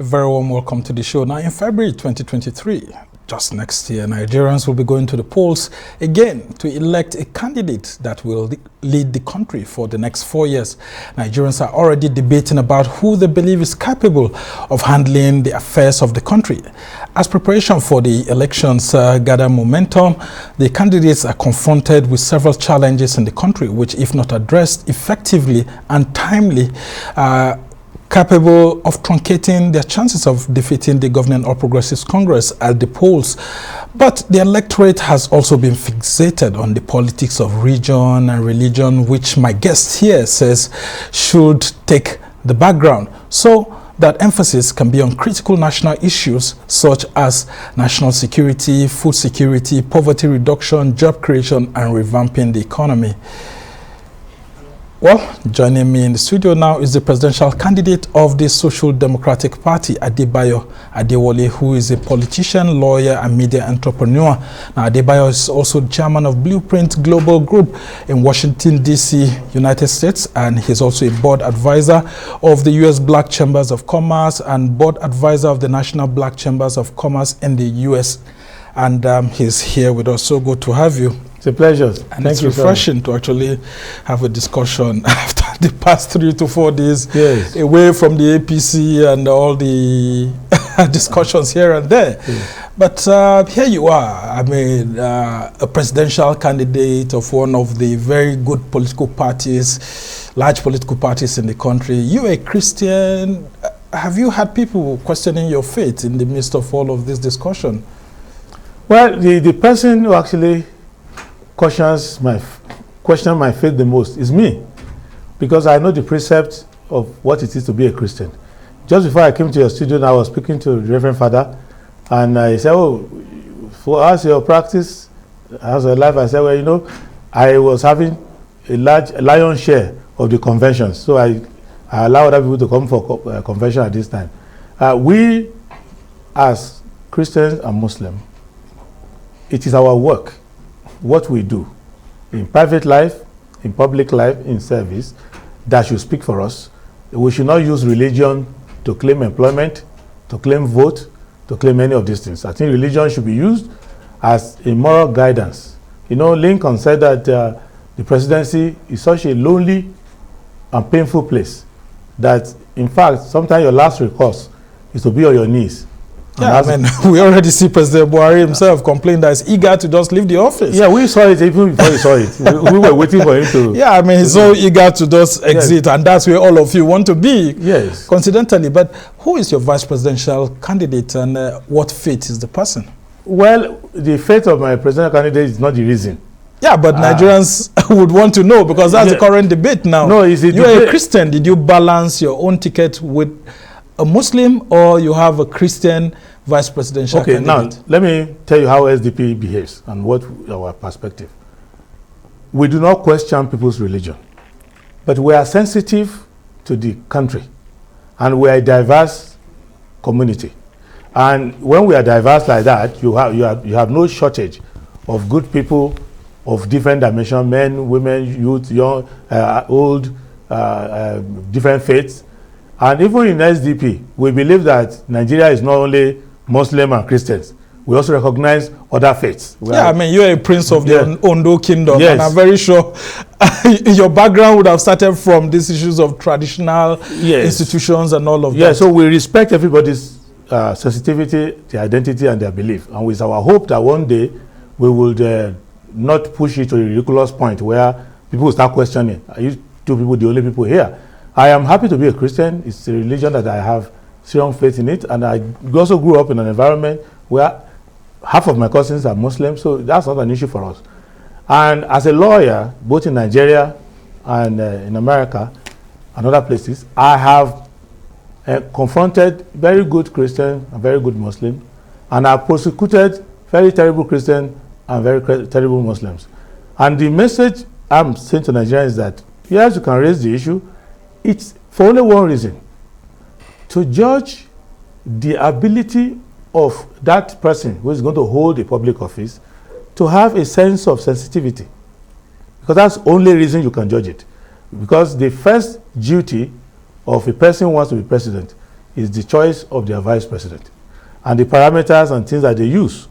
A very warm welcome to the show. Now, in February 2023, just next year, Nigerians will be going to the polls again to elect a candidate that will lead the country for the next 4 years. Nigerians are already debating about who they believe is capable of handling the affairs of the country. As preparation for the elections gather momentum, the candidates are confronted with several challenges in the country, which, if not addressed effectively and timely, capable of truncating their chances of defeating the governing All Progressives Congress at the polls. But the electorate has also been fixated on the politics of region and religion, which my guest here says should take the background, so that emphasis can be on critical national issues such as national security, food security, poverty reduction, job creation, and revamping the economy. Well, joining me in the studio now is the presidential candidate of the Social Democratic Party, Adebayo Adewole, who is a politician, lawyer, and media entrepreneur. Now, Adebayo is also chairman of Blueprint Global Group in Washington, D.C., United States, and he's also a board advisor of the U.S. Black Chambers of Commerce and board advisor of the National Black Chambers of Commerce in the U.S. And he's here with us. So good to have you. It's a pleasure. And it's refreshing to actually have a discussion after the past 3 to 4 days, yes, away from the APC and all the discussions here and there. Yes. But here you are, I mean, a presidential candidate of one of the very good political parties, large political parties in the country. You're a Christian. Have you had people questioning your faith in the midst of all of this discussion? Well, the person who actually question my faith the most is me, because I know the precept of what it is to be a Christian. Just before I came to your studio, I was speaking to the Reverend Father, and I said, "Oh, for us, your practice as a life," I said, "Well, you know, I was having a lion's share of the conventions, so I allow other people to come for convention at this time." We, as Christians and Muslims, it is our work, what we do in private life, in public life, in service, that should speak for us. We should not use religion to claim employment, to claim vote, to claim any of these things. I think religion should be used as a moral guidance. You know, Lincoln said that the presidency is such a lonely and painful place that, in fact, sometimes your last recourse is to be on your knees. Yeah, I mean, we already see President Buhari himself complain that he's eager to just leave the office. Yeah, we saw it even before he saw it. We were waiting for him to... Yeah, I mean, he's so eager to just exit, yes, and that's where all of you want to be, yes, coincidentally. But who is your vice presidential candidate, and what faith is the person? Well, the faith of my presidential candidate is not the reason. Yeah, but Nigerians would want to know, because that's the current debate now. No, is it you're a Christian. Did you balance your own ticket with a Muslim, or you have a Christian vice presidential candidate? Okay, now let me tell you how SDP behaves and what our perspective. We do not question people's religion, but we are sensitive to the country, and we are a diverse community. And when we are diverse like that, you have no shortage of good people of different dimensions: men, women, youth, young, old, different faiths. And even in SDP, we believe that Nigeria is not only Muslim and Christians. We also recognize other faiths. I mean, you're a prince of the Ondo Kingdom, yes, and I'm very sure your background would have started from these issues of traditional, yes, institutions and all of that. Yeah, so we respect everybody's sensitivity, their identity, and their belief. And it's our hope that one day we will not push it to a ridiculous point where people will start questioning, are you two people the only people here? I am happy to be a Christian. It's a religion that I have strong faith in it, and I also grew up in an environment where half of my cousins are Muslims, so that's not an issue for us. And as a lawyer, both in Nigeria and in America and other places, I have confronted very good Christians and very good Muslims, and I've prosecuted very terrible Christians and very terrible Muslims. And the message I'm saying to Nigerians is that, yes, you can raise the issue. It's for only one reason: to judge the ability of that person who is going to hold a public office to have a sense of sensitivity. Because that's the only reason you can judge it. Because the first duty of a person who wants to be president is the choice of their vice president. And the parameters and things that they use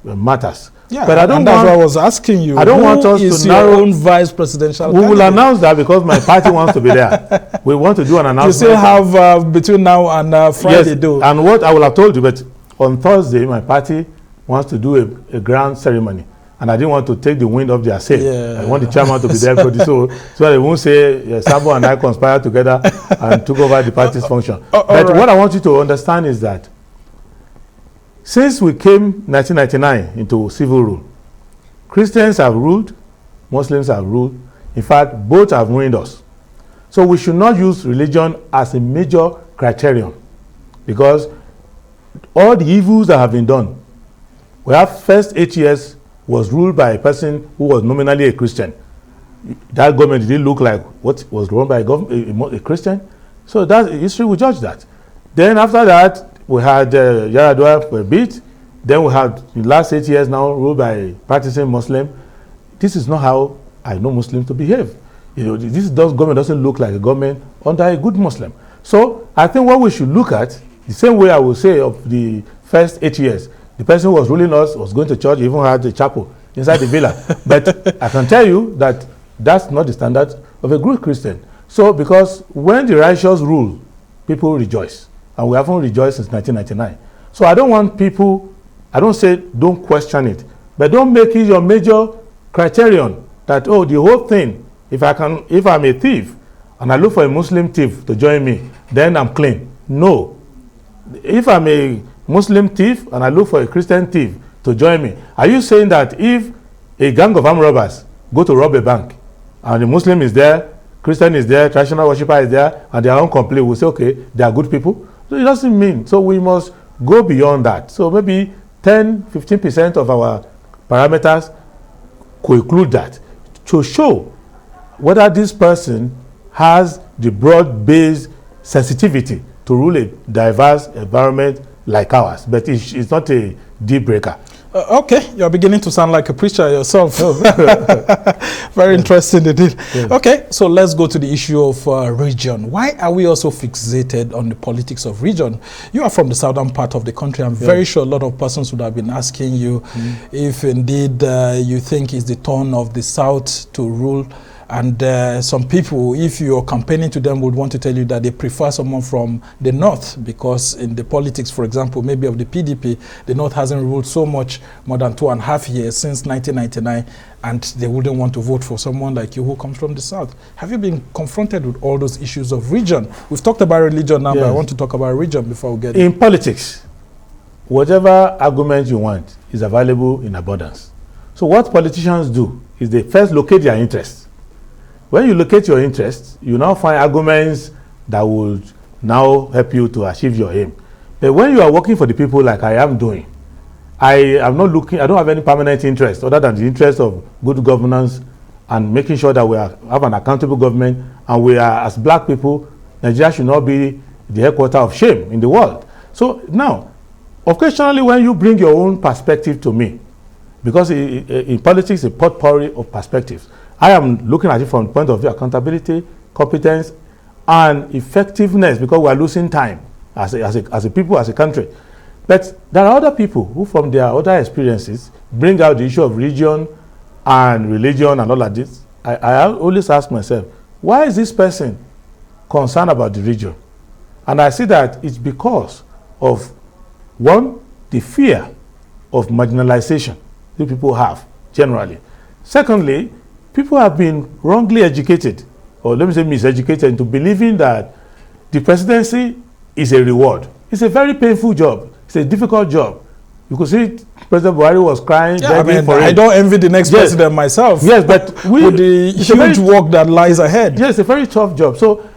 matters. Yeah, but I don't and that's what I was asking you. I don't want us to narrow. Your own vice presidential We candidate? will announce that because my party wants to be there. We want to do an announcement. You still have between now and Friday, yes, though. And what I will have told you, but on Thursday, my party wants to do a grand ceremony. And I didn't want to take the wind off their sail. Yeah. I want the chairman to be there so they won't say Sabo and I conspired together and took over the party's function. But right. What I want you to understand is that since we came 1999 into civil rule, Christians have ruled, Muslims have ruled. In fact, both have ruined us. So we should not use religion as a major criterion, because all the evils that have been done, we have first 8 years was ruled by a person who was nominally a Christian. That government didn't look like what was run by a Christian. So that history will judge that. Then after that, we had Yaradua for a bit. Then we had the last 8 years now ruled by a practicing Muslim. This is not how I know Muslims to behave. Government doesn't look like a government under a good Muslim. So I think what we should look at, the same way I will say of the first 8 years, the person who was ruling us was going to church, even had a chapel inside the villa. But I can tell you that that's not the standard of a good Christian. So because when the righteous rule, people rejoice. And we haven't rejoiced since 1999. So I don't want people, I don't say don't question it, but don't make it your major criterion that, oh, the whole thing, if I'm a thief and I look for a Muslim thief to join me, then I'm clean. No. If I'm a Muslim thief and I look for a Christian thief to join me, are you saying that if a gang of armed robbers go to rob a bank and the Muslim is there, Christian is there, traditional worshiper is there, and they are incomplete, we'll say, okay, they are good people? So it doesn't mean. So we must go beyond that. So maybe 10-15% of our parameters could include that to show whether this person has the broad-based sensitivity to rule a diverse environment like ours. But it's not a deal breaker. Okay, you're beginning to sound like a preacher yourself. Very interesting indeed. Yeah. Okay, so let's go to the issue of region. Why are we also fixated on the politics of region? You are from the southern part of the country. I'm very sure a lot of persons would have been asking you if indeed you think it's the turn of the south to rule. And some people, if you're campaigning to them, would want to tell you that they prefer someone from the north, because in the politics, for example, maybe of the PDP, the north hasn't ruled so much more than 2.5 years since 1999, and they wouldn't want to vote for someone like you who comes from the south. Have you been confronted with all those issues of region? We've talked about religion now, but I want to talk about region before we get in politics. Whatever argument you want is available in abundance. So what politicians do is they first locate their interests. When you locate your interests, you now find arguments that would now help you to achieve your aim. But when you are working for the people like I am doing, I don't have any permanent interest other than the interest of good governance and making sure that we have an accountable government, and we are, as black people, Nigeria should not be the headquarters of shame in the world. So now, occasionally when you bring your own perspective to me, because in politics, a potpourri of perspectives, I am looking at it from the point of view of accountability, competence, and effectiveness, because we are losing time as a people, as a country. But there are other people who, from their other experiences, bring out the issue of region and religion and all of this. I always ask myself, why is this person concerned about the region? And I see that it's because of, one, the fear of marginalization that people have generally. Secondly, people have been wrongly educated, or let me say miseducated, into believing that the presidency is a reward. It's a very painful job. It's a difficult job. You could see President Buhari was crying, begging for it. I don't envy the next president myself. Yes, but with the huge work that lies ahead. Yes, it's a very tough job. So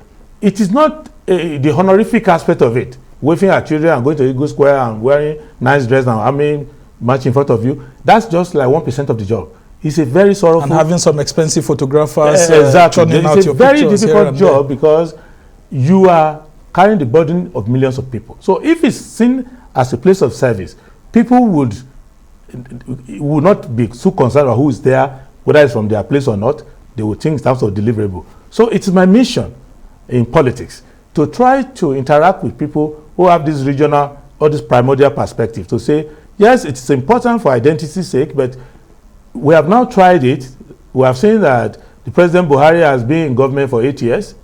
it is not the honorific aspect of it. Waving at children and going to Eagle Square and wearing nice dress and army march in front of you. That's just like 1% of the job. It's a very sorrowful... And having some expensive photographers exactly. It's a very difficult job because you are carrying the burden of millions of people. So if it's seen as a place of service, people would not be so concerned about who is there, whether it's from their place or not. They would think in terms of deliverable. So it's my mission in politics to try to interact with people who have this regional or this primordial perspective to say, yes, it's important for identity's sake, but we have now tried it. We have seen that the President Buhari has been in government for 8 years.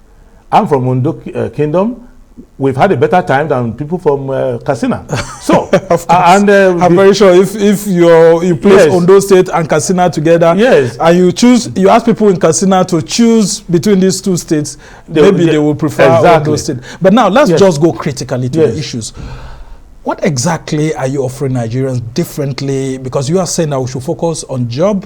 I'm from Ondo Kingdom. We've had a better time than people from Katsina. So, and I'm very sure if you place Ondo State and Katsina together, and you ask people in Katsina to choose between these two states, maybe they will prefer Ondo State. But now let's just go critically to the issues. What exactly are you offering Nigerians differently? Because you are saying that we should focus on job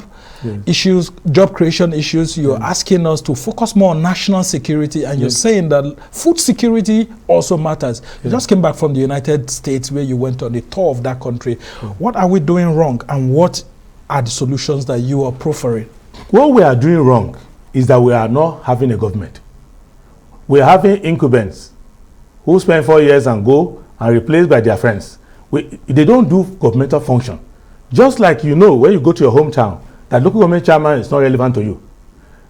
issues, job creation issues. You're asking us to focus more on national security, and you're saying that food security also matters. You just came back from the United States where you went on a tour of that country. What are we doing wrong, and what are the solutions that you are proffering? What we are doing wrong is that we are not having a government. We are having incumbents who spend 4 years and go and replaced by their friends. They don't do governmental function. Just like when you go to your hometown, that local government chairman is not relevant to you.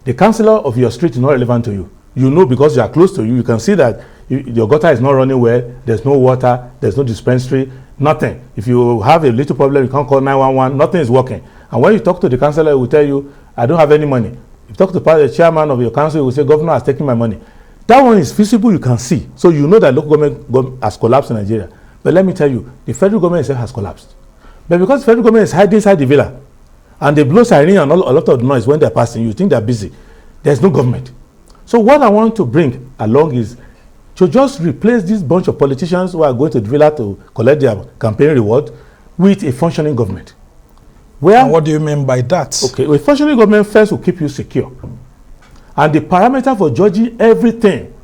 The councillor of your street is not relevant to you. You know, because you are close to you can see that your gutter is not running well, there's no water, there's no dispensary, nothing. If you have a little problem, you can't call 911, nothing is working. And when you talk to the councillor, he will tell you, I don't have any money. If you talk to the chairman of your council, he will say, Governor has taken my money. That one is visible, you can see. So you know that local government has collapsed in Nigeria. But let me tell you, the federal government itself has collapsed. But because the federal government is hiding inside the villa, and they blow siren and a lot of noise when they're passing, you think they're busy. There's no government. So what I want to bring along is to just replace this bunch of politicians who are going to the villa to collect their campaign reward with a functioning government. And what do you mean by that? Okay, a functioning government first will keep you secure. And the parameter for judging everything,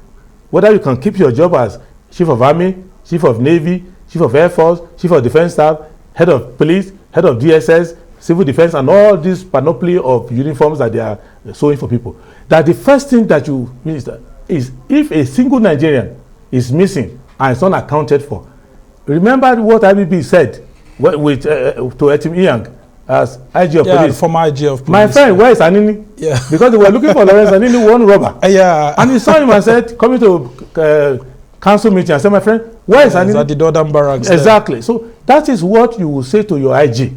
whether you can keep your job as Chief of Army, Chief of Navy, Chief of Air Force, Chief of Defense Staff, Head of Police, Head of DSS, Civil Defense, and all this panoply of uniforms that they are sewing for people, that the first thing that you minister is if a single Nigerian is missing and it's not accounted for. Remember what IBB said to Etim Iyang as IG of Police. Former IG of Police. My friend, where is Anini? Yeah. Because they were looking for Lawrence Anini, one robber. And he saw him and said, coming to council meeting, I said, my friend, where is Anini? At the Northern Barracks. Exactly. So that is what you will say to your IG.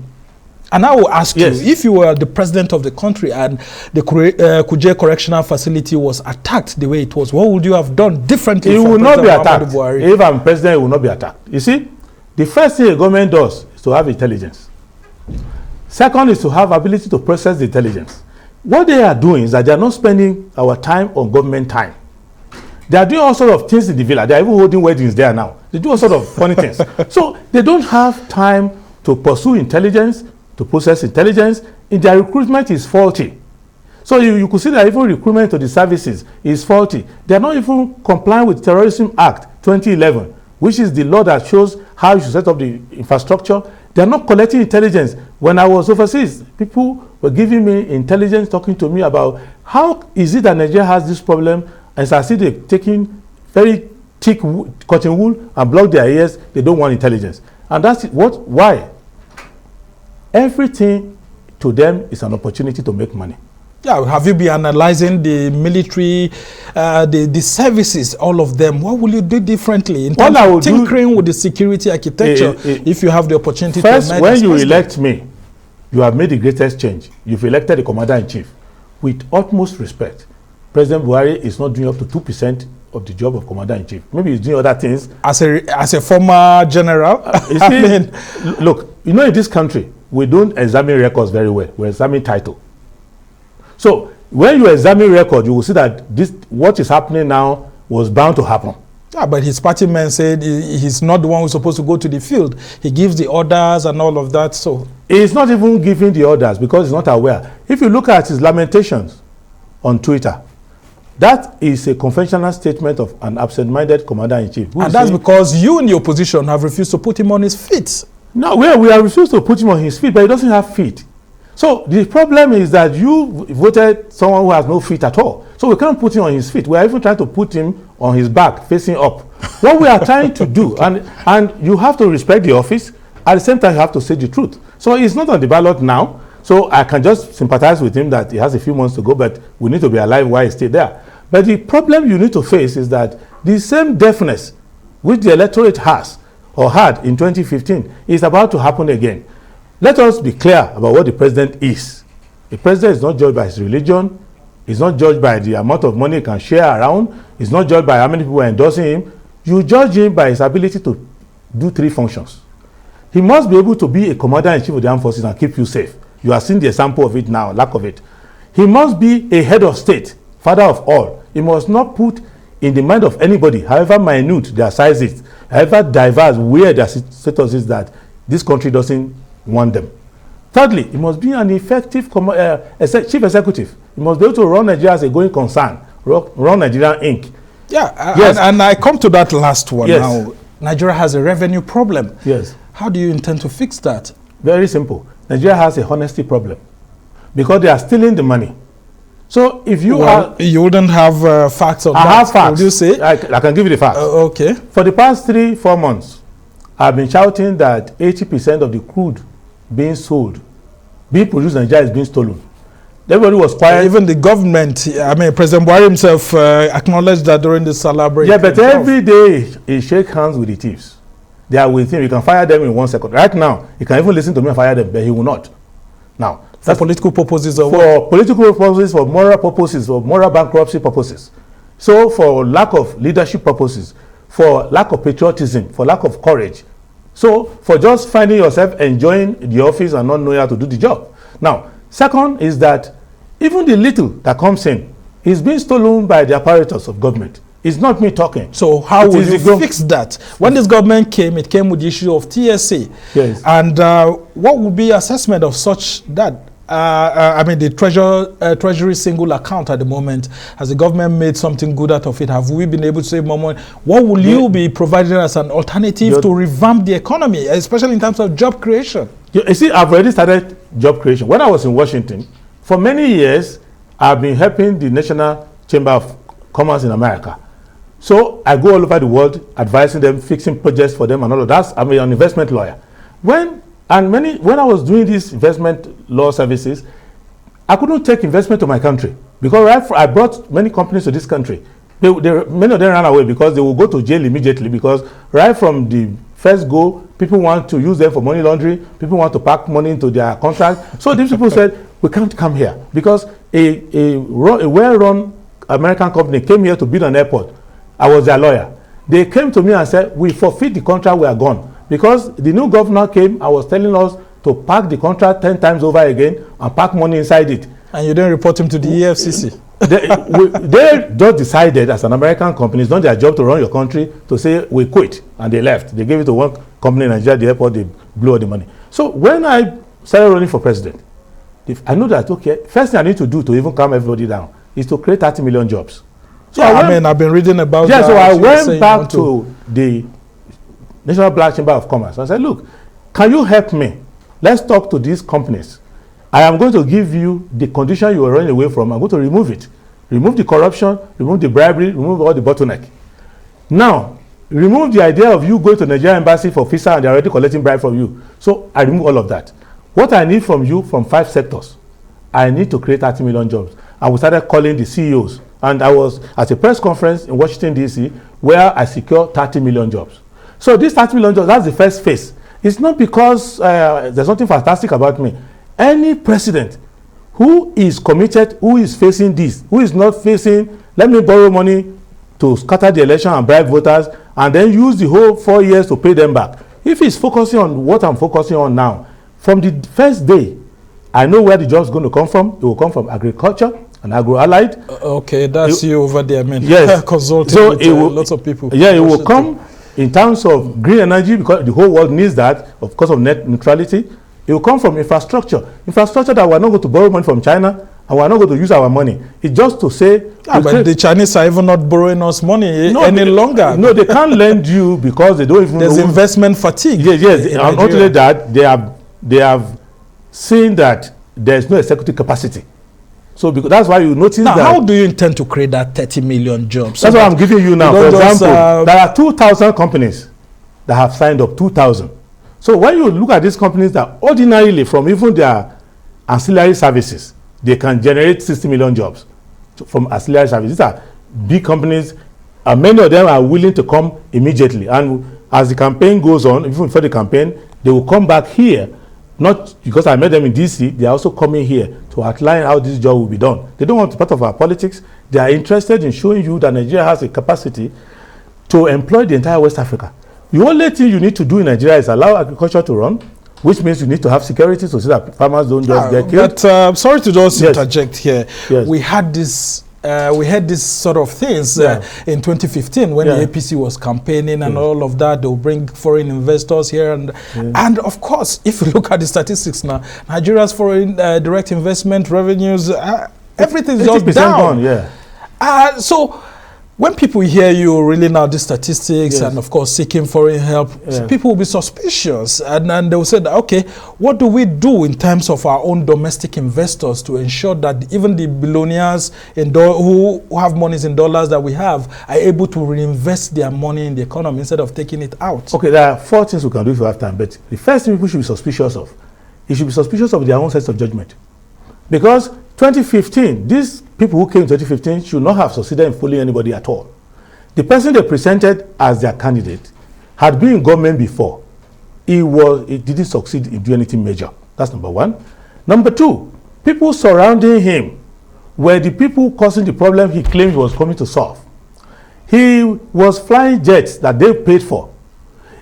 And I will ask you, if you were the president of the country and the Kuje Correctional Facility was attacked the way it was, what would you have done differently? It will not be attacked. If I'm president, it will not be attacked. You see, the first thing a government does is to have intelligence. Second is to have ability to process the intelligence. What they are doing is that they are not spending our time on government time. They are doing all sorts of things in the villa. They are even holding weddings there now. They do all sorts of funny things. So they don't have time to pursue intelligence, to process intelligence. In their recruitment is faulty. So you could see that even recruitment to the services is faulty. They are not even complying with Terrorism Act 2011, which is the law that shows how you should set up the infrastructure. They are not collecting intelligence. When I was overseas, people were giving me intelligence, talking to me about how is it that Nigeria has this problem, and I see they're taking very thick cotton wool and block their ears. They don't want intelligence. And that's why? Everything to them is an opportunity to make money. Yeah, have you been analyzing the military, the services, all of them? What will you do differently in terms of tinkering with the security architecture if you have the opportunity first, to emerge? When you elect me, you have made the greatest change. You've elected the commander-in-chief. With utmost respect, President Buhari is not doing up to 2% of the job of commander-in-chief. Maybe he's doing other things. As a former general? You see, look, in this country, we don't examine records very well. We examine title. So when you examine record, you will see that what is happening now was bound to happen. Yeah, but his party man said he's not the one who's supposed to go to the field. He gives the orders and all of that. So he's not even giving the orders because he's not aware. If you look at his lamentations on Twitter, that is a conventional statement of an absent-minded commander-in-chief. And that's because you in the opposition have refused to put him on his feet. No, we have refused to put him on his feet, but he doesn't have feet. So the problem is that you voted someone who has no feet at all. So we can't put him on his feet. We are even trying to put him on his back, facing up. What we are trying to do, and you have to respect the office, at the same time you have to say the truth. So he's not on the ballot now, so I can just sympathize with him that he has a few months to go, but we need to be alive while he stays there. But the problem you need to face is that the same deafness which the electorate has or had in 2015 is about to happen again. Let us be clear about what the president is. The president is not judged by his religion. He's not judged by the amount of money he can share around. He's not judged by how many people are endorsing him. You judge him by his ability to do three functions. He must be able to be a commander-in-chief of the armed forces and keep you safe. You are seeing the example of it now, lack of it. He must be a head of state, father of all. He must not put in the mind of anybody, however minute their size is, however diverse, where their status is, that this country doesn't want them. Thirdly, he must be an effective chief executive. He must be able to run Nigeria as a going concern, run Nigeria Inc. Yeah, yes. and I come to that last one yes. now. Nigeria has a revenue problem. Yes. How do you intend to fix that? Very simple. Nigeria has a honesty problem because they are stealing the money. So if you you wouldn't have facts on that. I have facts. Would you say? I can give you the facts. Okay. For the past 3-4 months, I've been shouting that 80% of the crude being sold, being produced in Nigeria, is being stolen. Everybody was quiet. Even the government, I mean, President Buhari himself acknowledged that during the celebration. Yeah, but every day he shakes hands with the thieves. They are with him. You can fire them in 1 second. Right now, he can even listen to me and fire them, but he will not. Now, for political purposes or for political purposes, for moral purposes, for moral bankruptcy purposes. So for lack of leadership purposes, for lack of patriotism, for lack of courage. So for just finding yourself enjoying the office and not knowing how to do the job. Now, second is that even the little that comes in is being stolen by the apparatus of government. It's not me talking. So how will you fix that? When this government came, it came with the issue of TSA. Yes. And what would be assessment of such that? I mean, the treasury single account at the moment, has the government made something good out of it? Have we been able to save more money? What will you be providing as an alternative to revamp the economy, especially in terms of job creation? You see, I've already started job creation. When I was in Washington, for many years, I've been helping the National Chamber of Commerce in America. So I go all over the world advising them, fixing projects for them and all of that. I'm an investment lawyer. When I was doing these investment law services, I couldn't take investment to my country because I brought many companies to this country. Many of them ran away because they will go to jail immediately, because right from the first go, people want to use them for money laundering, people want to pack money into their contract. So these people said, we can't come here, because a well-run American company came here to build an airport. I was their lawyer. They came to me and said, we forfeit the contract, we are gone. Because the new governor came and was telling us to pack the contract 10 times over again and pack money inside it. And you didn't report him to the EFCC? They just decided, as an American company, it's not their job to run your country, to say, we quit. And they left. They gave it to one company in Nigeria, the airport, they blew all the money. So when I started running for president, I know that, okay, first thing I need to do to even calm everybody down is to create 30 million jobs. So yeah, I've been reading about that. Yeah, so I went back to the National Black Chamber of Commerce. I said, look, can you help me? Let's talk to these companies. I am going to give you the condition you are running away from. I'm going to remove it. Remove the corruption, remove the bribery, remove all the bottleneck. Now, remove the idea of you going to the Nigerian embassy for visa and they're already collecting bribe from you. So I remove all of that. What I need from you, from 5 sectors, I need to create 30 million jobs. And we started calling the CEOs. And I was at a press conference in Washington, D.C., where I secured 30 million jobs. So this 30 million jobs, that's the first phase. It's not because there's something fantastic about me. Any president who is committed, who is facing this, who is not facing, let me borrow money to scatter the election and bribe voters, and then use the whole 4 years to pay them back. If he's focusing on what I'm focusing on now, from the first day, I know where the job is going to come from. It will come from agriculture and agro-allied. Okay, that's you over there, man. Yes. Consulting so with lots of people. Yeah, it will come in terms of green energy, because the whole world needs that, of course, of net neutrality. It will come from infrastructure. Infrastructure that we're not going to borrow money from China, and we're not going to use our money. It's just to say... Yeah, but the Chinese are even not borrowing us money any longer. No, they can't lend you because they don't even There's investment fatigue. Yes. And not only that, they have seen that there's no executive capacity. So because that's why you notice now, that... how do you intend to create that 30 million jobs? That's what I'm giving you now. For example, there are 2,000 companies that have signed up, 2,000. So when you look at these companies that ordinarily, from even their ancillary services, they can generate 60 million jobs from ancillary services. These are big companies, and many of them are willing to come immediately. And as the campaign goes on, even before the campaign, they will come back here, not because I met them in DC, they are also coming here to outline how this job will be done. They don't want to be part of our politics. They are interested in showing you that Nigeria has a capacity to employ the entire West Africa. The only thing you need to do in Nigeria is allow agriculture to run, which means you need to have security so that farmers don't just get killed. But sorry to just interject here. Yes. We had this sort of things in 2015 when the APC was campaigning and all of that. They'll bring foreign investors here. And of course, if you look at the statistics now, Nigeria's foreign direct investment revenues, everything's just down. So when people hear you reeling out the statistics and of course seeking foreign help, people will be suspicious and they will say that, okay, what do we do in terms of our own domestic investors to ensure that even the billionaires who have monies in dollars that we have are able to reinvest their money in the economy instead of taking it out? Okay, there are 4 things we can do if we have time, but the first thing people should be suspicious of, you should be suspicious of their own sense of judgment. Because 2015, these people who came in 2015 should not have succeeded in fooling anybody at all. The person they presented as their candidate had been in government before. He didn't succeed in doing anything major. That's number one. Number two, people surrounding him were the people causing the problem he claimed he was coming to solve. He was flying jets that they paid for.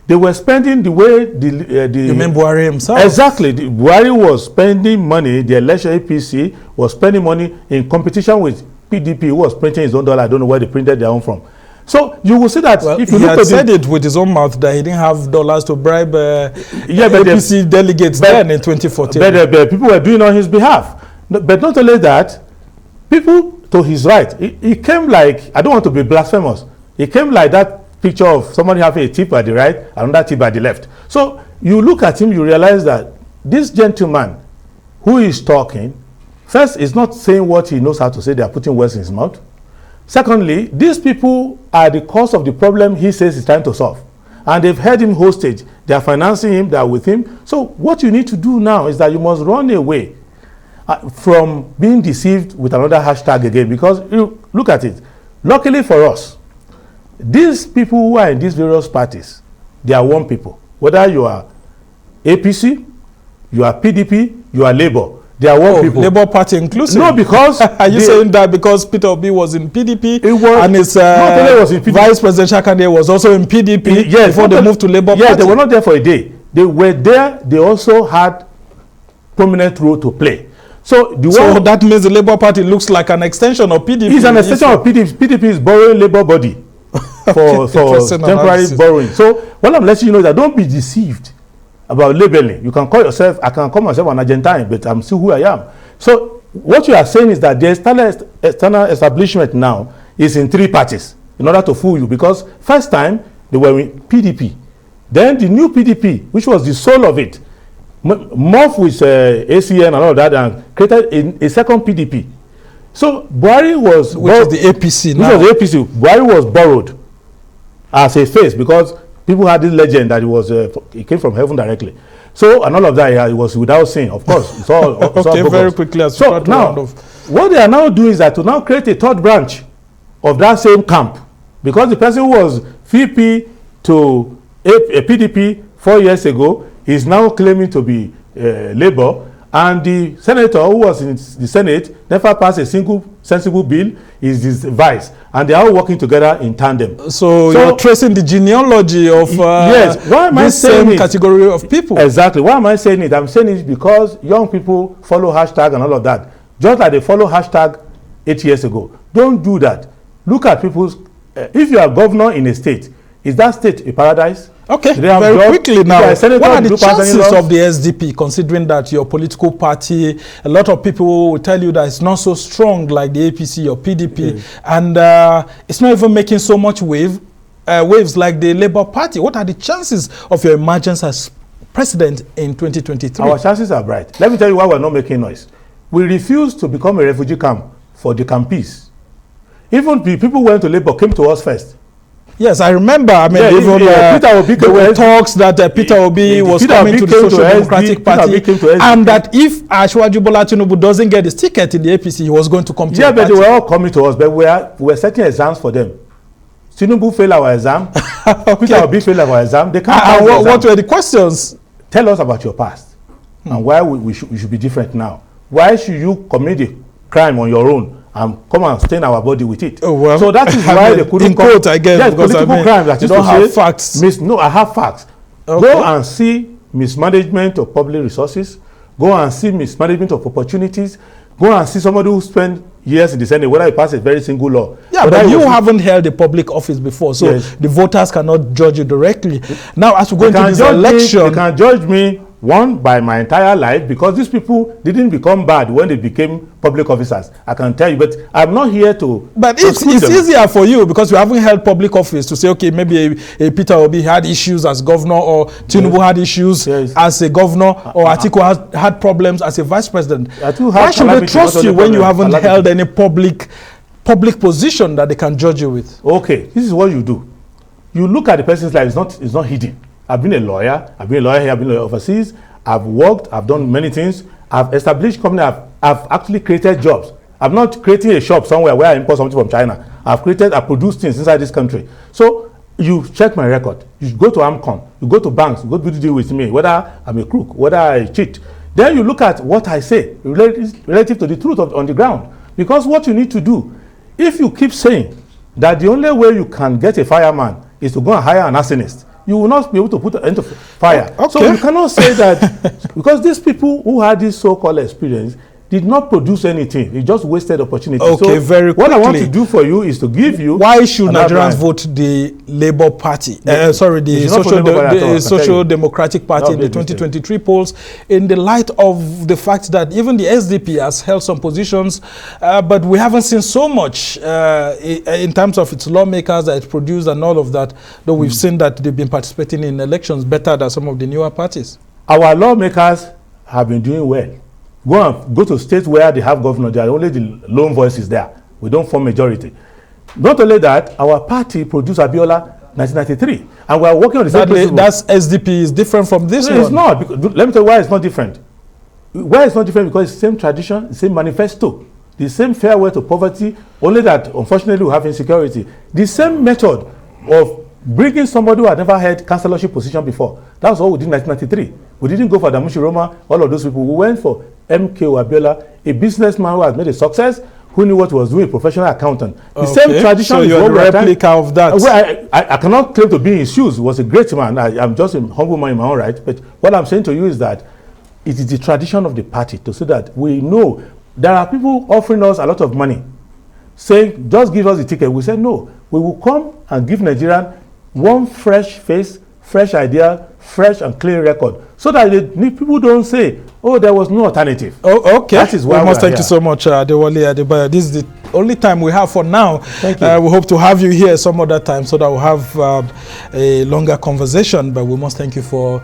They were spending the way You mean Buhari himself? Exactly. Buhari was spending money, the election APC was spending money in competition with PDP, who was printing his own dollar. I don't know where they printed their own from. So you will see that if you look at said it with his own mouth that he didn't have dollars to bribe APC delegates then in 2014. But people were doing on his behalf. But not only that, people to his right, he came like, I don't want to be blasphemous, he came like that picture of somebody having a tip at the right, another tip at the left. So you look at him, you realize that this gentleman who is talking, first, is not saying what he knows how to say. They are putting words in his mouth. Secondly, these people are the cause of the problem he says he's trying to solve. And they've held him hostage. They are financing him. They are with him. So what you need to do now is that you must run away from being deceived with another hashtag again. Because you look at it. Luckily for us, these people who are in these various parties, they are one people. Whether you are APC, you are PDP, you are Labour. They are one people. Labour Party inclusive? No, because... Are you saying that because Peter Obi was in PDP and his vice presidential candidate was also in PDP before they moved to Labour Party? They were not there for a day. They were there. They also had prominent role to play. So that means the Labour Party looks like an extension of PDP. It's an extension of PDP. PDP is borrowing Labour body for temporary borrowing. So what I'm letting you know is that don't be deceived about labeling. You can call yourself, I can call myself an Argentine, but I'm still who I am. So what you are saying is that the external establishment now is in 3 parties in order to fool you, because first time they were in PDP. Then the new PDP, which was the soul of it, morphed with ACN and all that and created a second PDP. So Buhari was... Which is the APC now. Which was the APC. Buhari was borrowed as a face because people had this legend that he came from heaven directly. So, and all of that, it was without sin, of course. It's all okay, all very quickly. So now, what they are now doing is that to now create a third branch of that same camp, because the person who was VP to a PDP 4 years ago is now claiming to be Labour, and the senator who was in the Senate never passed a single sensible bill, is his vice, and they are all working together in tandem. So you're tracing the genealogy of yes. Why am I saying same category of people? Exactly. Why am I saying it? I'm saying it because young people follow hashtag and all of that, just like they follow hashtag 8 years ago. Don't do that. Look at people's. If you are governor in a state, is that state a paradise? Okay, very quickly now, what are the chances of the SDP, considering that your political party, a lot of people will tell you that it's not so strong like the APC or PDP, and it's not even making so much waves like the Labour Party? What are the chances of your emergence as president in 2023? Our chances are bright. Let me tell you why we're not making noise. We refuse to become a refugee camp for the campees. Even the people who went to Labour came to us first. Yes, I remember. I mean, even Peter Obi there were talks that Peter Obi was coming to the Social Democratic Party, and that if Asiwaju Bola Tinubu doesn't get his ticket in the APC, he was going to come to the party. Yeah, but they were all coming to us, but we were setting exams for them. Tinubu failed our exam. Okay. Peter Obi failed our exam. They can't. What were the questions? Tell us about your past and why we should be different now. Why should you commit a crime on your own and come and stain our body with it? Oh, well, so that is why they couldn't come. Quote, I guess, yes, political crime that you don't have facts. No, I have facts. Okay. Go and see mismanagement of public resources. Go and see mismanagement of opportunities. Go and see somebody who spent years in the Senate, whether he passed a very single law. Yeah, but you haven't held a public office before, so yes, the voters cannot judge you directly. Now, as we go into this election... They can judge me, one, by my entire life, because these people didn't become bad when they became public officers. I can tell you, but I'm not here to... But it's easier for you because you haven't held public office to say, okay, maybe a Peter Obi had issues as governor, or Tinubu had issues as a governor, or Atiku had problems as a vice president. Why should they trust you when you haven't held any public position that they can judge you with? Okay, this is what you do. You look at the person's life, it's not hidden. I've been a lawyer here, I've been a lawyer overseas, I've worked, I've done many things, I've established company, I've actually created jobs. I'm not creating a shop somewhere where I import something from China. I've produced things inside this country. So you check my record. You go to AMCON, you go to banks, you go to deal with me, whether I'm a crook, whether I cheat. Then you look at what I say relative to the truth on the ground. Because what you need to do, if you keep saying that the only way you can get a fireman is to go and hire an arsonist, you will not be able to put an end to fire. Okay. So you cannot say that because these people who had this so-called experience did not produce anything. It just wasted opportunity. Okay, so very quickly. What I want to do for you is to give you... Why should Nigerians vote the Labour Party? The Social Democratic Party in the 2023 polls, in the light of the fact that even the SDP has held some positions, but we haven't seen so much in terms of its lawmakers that it produced and all of that, though we've seen that they've been participating in elections better than some of the newer parties. Our lawmakers have been doing well. Go to states where they have governor, there are only the lone voices there. We don't form majority. Not only that, our party produced Abiola 1993, and we are working on the same principle. That's SDP is different from this one. It's not. Because, let me tell you why it's not different. Why it's not different? Because it's the same tradition, the same manifesto, the same farewell to poverty, only that unfortunately we have insecurity. The same method of bringing somebody who had never had councillorship position before. That's what we did in 1993. We didn't go for Damushi Roma, all of those people. We went for MKO Abiola, a businessman who has made a success, who knew what he was doing, a professional accountant. The same tradition. So you're a replica of that. Well, I cannot claim to be in his shoes. He was a great man. I'm just a humble man in my own right. But what I'm saying to you is that it is the tradition of the party to say that we know there are people offering us a lot of money, saying, just give us the ticket. We say, no, we will come and give Nigerian one fresh face, fresh idea, fresh and clean record, so that people don't say, oh, there was no alternative. Oh, okay. That is why we thank you so much, Adewole Adebayo. This is the only time we have for now. Thank you. We hope to have you here some other time so that we'll have a longer conversation, but we must thank you for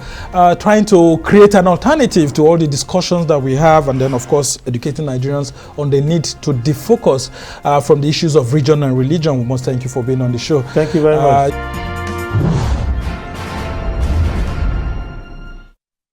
trying to create an alternative to all the discussions that we have, and then, of course, educating Nigerians on the need to defocus from the issues of region and religion. We must thank you for being on the show. Thank you very much.